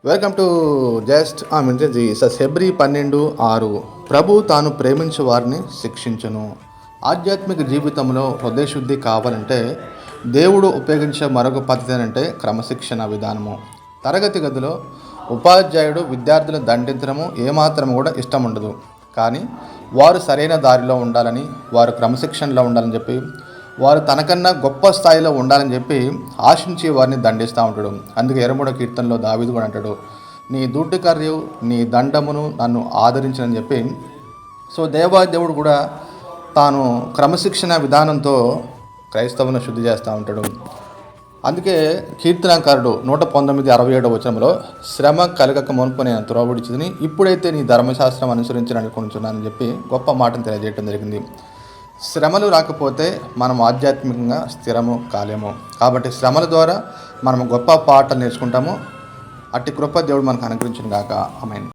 Welcome to just Jesus. Hebrew 12:6 ప్రభు తాను ప్రేమించే వారిని శిక్షించును. ఆధ్యాత్మిక జీవితంలో హృదయశుద్ధి కావాలంటే దేవుడు ఉపయోగించే మరొక పద్ధతి ఏంటంటే క్రమశిక్షణ విధానము. తరగతి గదిలో ఉపాధ్యాయుడు విద్యార్థులను దండించడము ఏమాత్రం కూడా ఇష్టం ఉండదు. కానీ వారు సరైన దారిలో ఉండాలని, వారు క్రమశిక్షణలో ఉండాలని చెప్పి, వారు తనకన్నా గొప్ప స్థాయిలో ఉండాలని చెప్పి ఆశించి వారిని దండిస్తూ ఉంటాడు. అందుకే 23వ కీర్తనలో దావీదు కూడా అంటాడు, నీ దుడ్డు కర్యు నీ దండమును నన్ను ఆదరించని చెప్పి. సో దేవుడు కూడా తాను క్రమశిక్షణ విధానంతో క్రైస్తవులను శుద్ధి చేస్తూ ఉంటాడు. అందుకే కీర్తనకారుడు 119:67 వచనంలో, శ్రమ కలగక మునుపు నేను త్రోవడిచితిని, ఇప్పుడైతే నీ ధర్మశాస్త్రం అనుసరించాలనుకుంటున్నానని చెప్పి గొప్ప మాటను తెలియజేయడం జరిగింది. శ్రమలు రాకపోతే మనం ఆధ్యాత్మికంగా స్థిరము కాలేము. కాబట్టి శ్రమల ద్వారా మనం గొప్ప పాఠాలు నేర్చుకుంటాము. అట్టి కృప దేవుడు మనకు అనుగ్రహించును గాక. ఆమేన్.